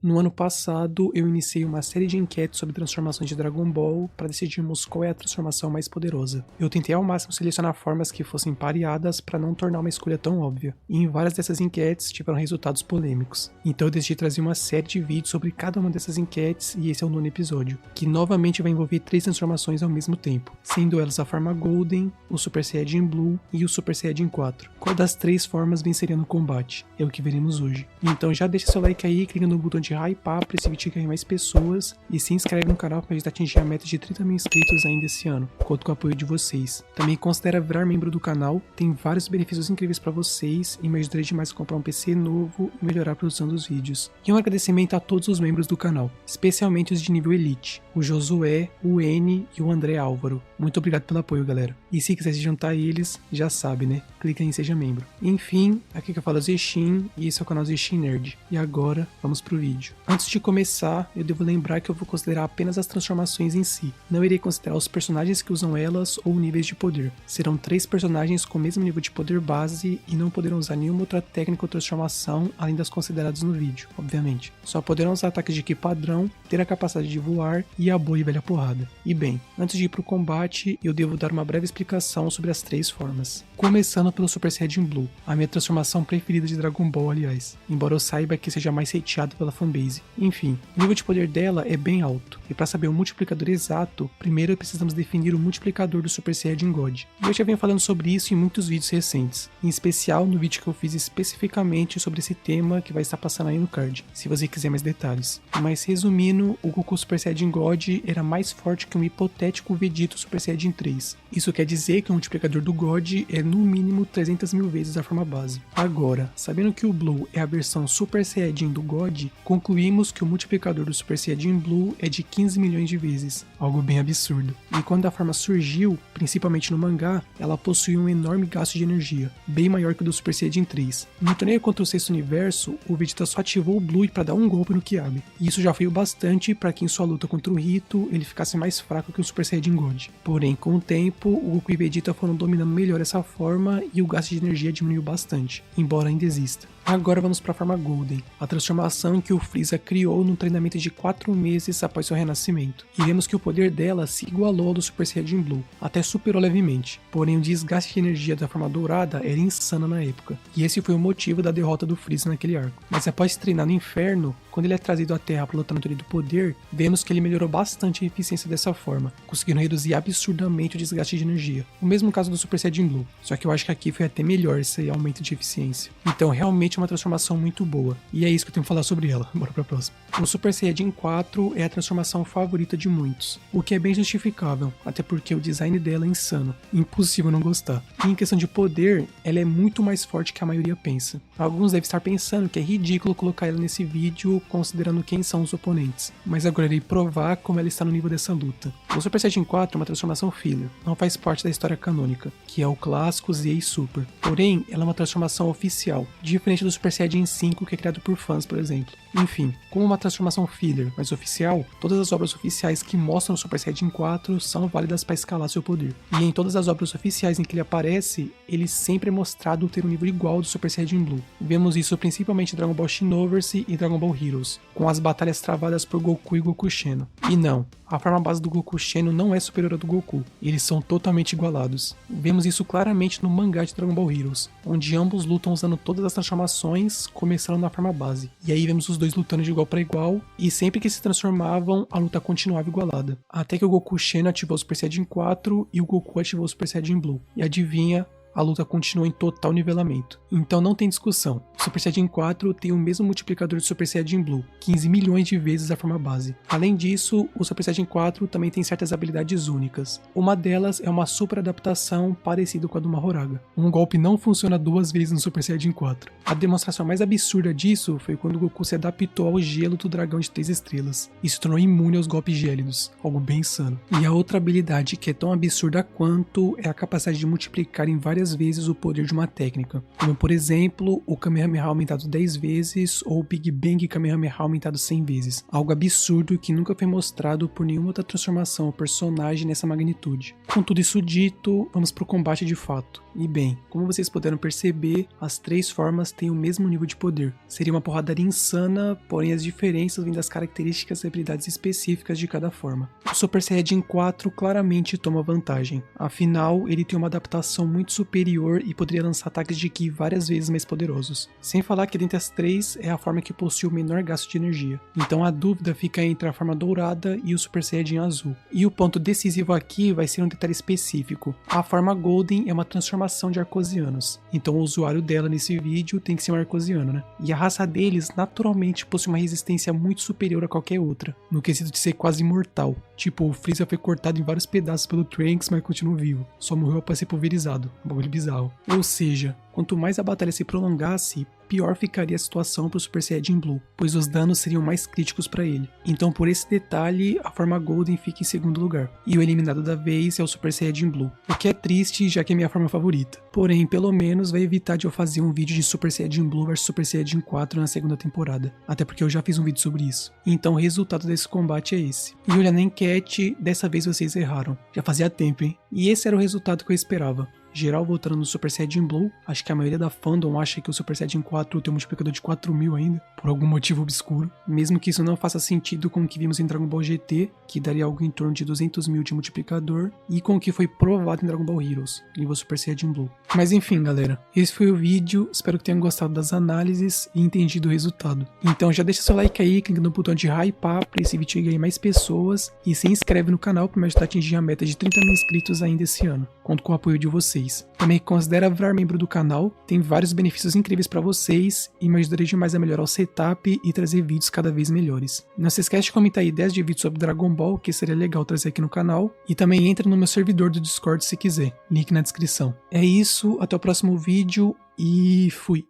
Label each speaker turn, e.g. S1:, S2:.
S1: No ano passado, eu iniciei uma série de enquetes sobre transformações de Dragon Ball para decidirmos qual é a transformação mais poderosa. Eu tentei ao máximo selecionar formas que fossem pareadas para não tornar uma escolha tão óbvia, e em várias dessas enquetes tiveram resultados polêmicos. Então eu decidi trazer uma série de vídeos sobre cada uma dessas enquetes, e esse é o 9º episódio, que novamente vai envolver 3 transformações ao mesmo tempo, sendo elas a forma Golden, o Super Saiyajin Blue e o Super Saiyajin 4. Qual das 3 formas venceria no combate? É o que veremos hoje. Então já deixa seu like aí, clica no botão de hypar para esse vídeo chegar em mais pessoas e se inscreve no canal para a gente atingir a meta de 30 mil inscritos ainda esse ano. Conto com o apoio de vocês. Também considera virar membro do canal, tem vários benefícios incríveis para vocês e me ajudaria demais a comprar um PC novo e melhorar a produção dos vídeos. E um agradecimento a todos os membros do canal, especialmente os de nível Elite, o Josué, o N e o André Álvaro. Muito obrigado pelo apoio, galera. E se quiser se juntar a eles, já sabe, né? Clica em Seja Membro. Enfim, aqui que eu falo Zexin e esse é o canal Zexin Nerd. E agora, vamos pro vídeo. Antes de começar, eu devo lembrar que eu vou considerar apenas as transformações em si. Não irei considerar os personagens que usam elas ou níveis de poder. Serão 3 personagens com o mesmo nível de poder base e não poderão usar nenhuma outra técnica ou transformação além das consideradas no vídeo, obviamente. Só poderão usar ataques de Ki padrão, ter a capacidade de voar e a boa e velha porrada. E bem, antes de ir pro combate, eu devo dar uma breve explicação sobre as 3 formas. Começando pelo Super Saiyajin Blue, a minha transformação preferida de Dragon Ball, aliás, embora eu saiba que seja mais hateado pela fanbase. Enfim, o nível de poder dela é bem alto, e para saber o multiplicador exato, primeiro precisamos definir o multiplicador do Super Saiyajin God. E eu já venho falando sobre isso em muitos vídeos recentes, em especial no vídeo que eu fiz especificamente sobre esse tema que vai estar passando aí no card, se você quiser mais detalhes. Mas resumindo, o Goku Super Saiyajin God era mais forte que um hipotético Vegeta Super Saiyajin 3. Isso quer dizer que o multiplicador do God é no mínimo 300 mil vezes a forma base. Agora, sabendo que o Blue é a versão Super Saiyajin do God, concluímos que o multiplicador do Super Saiyajin Blue é de 15 milhões de vezes, algo bem absurdo. E quando a forma surgiu, principalmente no mangá, ela possuía um enorme gasto de energia, bem maior que o do Super Saiyajin 3. No torneio contra o Sexto Universo, o Vegeta só ativou o Blue para dar um golpe no Kiabe, e isso já foi o bastante para que em sua luta contra o Rito ele ficasse mais fraco que o Super Saiyajin God. Porém, com o tempo, o Goku e Vegeta foram dominando melhor essa forma e o gasto de energia diminuiu bastante, embora ainda exista. Agora vamos para a forma Golden, a transformação que o Freeza criou no treinamento de 4 meses após seu renascimento. E vemos que o poder dela se igualou ao do Super Saiyajin Blue, até superou levemente, porém o desgaste de energia da forma dourada era insano na época, e esse foi o motivo da derrota do Freeza naquele arco. Mas após treinar no inferno, quando ele é trazido à Terra para lutar no torneio do poder, vemos que ele melhorou bastante a eficiência dessa forma, conseguindo reduzir absurdamente o desgaste de energia. O mesmo caso do Super Saiyajin Blue, só que eu acho que aqui foi até melhor esse aumento de eficiência. Então realmente é uma transformação muito boa, e é isso que eu tenho que falar sobre ela. Bora pra próxima. O Super Saiyajin 4 é a transformação favorita de muitos, o que é bem justificável, até porque o design dela é insano, impossível não gostar. E em questão de poder, ela é muito mais forte que a maioria pensa. Alguns devem estar pensando que é ridículo colocar ela nesse vídeo considerando quem são os oponentes, mas agora irei provar como ela está no nível dessa luta. O Super Saiyajin 4 é uma transformação filler, não faz parte da história canônica, que é o clássico Z e Super. Porém, ela é uma transformação oficial, diferente do Super Saiyajin 5 que é criado por fãs, por exemplo. Enfim, como uma transformação filler, mas oficial, todas as obras oficiais que mostram o Super Saiyajin 4 são válidas para escalar seu poder. E em todas as obras oficiais em que ele aparece, ele sempre é mostrado ter um nível igual ao do Super Saiyajin Blue. Vemos isso principalmente em Dragon Ball Xenoverse e Dragon Ball Heroes, com as batalhas travadas por Goku e Goku Xeno. E não, a forma base do Goku Xeno não é superior à do Goku, eles são totalmente igualados. Vemos isso claramente no mangá de Dragon Ball Heroes, onde ambos lutam usando todas as transformações, começando na forma base. E aí vemos os dois lutando de igual para igual, e sempre que se transformavam, a luta continuava igualada. Até que o Goku Xeno ativou o Super Saiyajin 4 e o Goku ativou o Super Saiyajin Blue. E adivinha? A luta continua em total nivelamento. Então não tem discussão. O Super Saiyajin 4 tem o mesmo multiplicador do Super Saiyajin Blue, 15 milhões de vezes a forma base. Além disso, o Super Saiyajin 4 também tem certas habilidades únicas. Uma delas é uma super adaptação parecida com a do Mahoraga. Um golpe não funciona 2 vezes no Super Saiyajin 4. A demonstração mais absurda disso foi quando o Goku se adaptou ao gelo do dragão de 3 estrelas e se tornou imune aos golpes gélidos, algo bem insano. E a outra habilidade que é tão absurda quanto é a capacidade de multiplicar em várias vezes o poder de uma técnica, como por exemplo o Kamehameha Kamehameha aumentado 10 vezes ou Big Bang Kamehameha aumentado 100 vezes. Algo absurdo que nunca foi mostrado por nenhuma outra transformação ou personagem nessa magnitude. Com tudo isso dito, vamos pro combate de fato. E bem, como vocês puderam perceber, as 3 formas têm o mesmo nível de poder. Seria uma porradaria insana, porém as diferenças vêm das características e habilidades específicas de cada forma. O Super Saiyajin 4 claramente toma vantagem, afinal ele tem uma adaptação muito superior e poderia lançar ataques de Ki várias vezes mais poderosos. Sem falar que dentre as 3 é a forma que possui o menor gasto de energia. Então a dúvida fica entre a forma dourada e o Super Saiyajin azul. E o ponto decisivo aqui vai ser um detalhe específico. A forma Golden é uma transformação de Arcosianos, então o usuário dela nesse vídeo tem que ser um Arcosiano, né? E a raça deles naturalmente possui uma resistência muito superior a qualquer outra, no quesito de ser quase imortal. Tipo, o Freeza foi cortado em vários pedaços pelo Trunks, mas continua vivo. Só morreu após ser pulverizado. Um bagulho bizarro. Ou seja, quanto mais a batalha se prolongasse, pior ficaria a situação para o Super Saiyajin Blue, pois os danos seriam mais críticos para ele. Então por esse detalhe, a forma Golden fica em segundo lugar. E o eliminado da vez é o Super Saiyajin Blue, o que é triste já que é minha forma favorita. Porém, pelo menos vai evitar de eu fazer um vídeo de Super Saiyajin Blue vs Super Saiyajin 4 na segunda temporada, até porque eu já fiz um vídeo sobre isso. Então o resultado desse combate é esse. E olha, na enquete, dessa vez vocês erraram. Já fazia tempo, hein? E esse era o resultado que eu esperava. Geral votando no Super Saiyajin Blue, acho que a maioria da fandom acha que o Super Saiyajin 4 tem um multiplicador de 4000 ainda, por algum motivo obscuro, mesmo que isso não faça sentido com o que vimos em Dragon Ball GT, que daria algo em torno de 200 mil de multiplicador, e com o que foi provado em Dragon Ball Heroes, nível Super Saiyajin Blue. Mas enfim galera, esse foi o vídeo, espero que tenham gostado das análises e entendido o resultado. Então já deixa seu like aí, clica no botão de hypar para esse vídeo chegar em mais pessoas, e se inscreve no canal para me ajudar a atingir a meta de 30 mil inscritos ainda esse ano. Conto com o apoio de vocês. Também considera virar membro do canal, tem vários benefícios incríveis para vocês e me ajudaria demais a melhorar o setup e trazer vídeos cada vez melhores. Não se esquece de comentar ideias de vídeos sobre Dragon Ball, que seria legal trazer aqui no canal, e também entra no meu servidor do Discord se quiser, link na descrição. É isso, até o próximo vídeo e fui!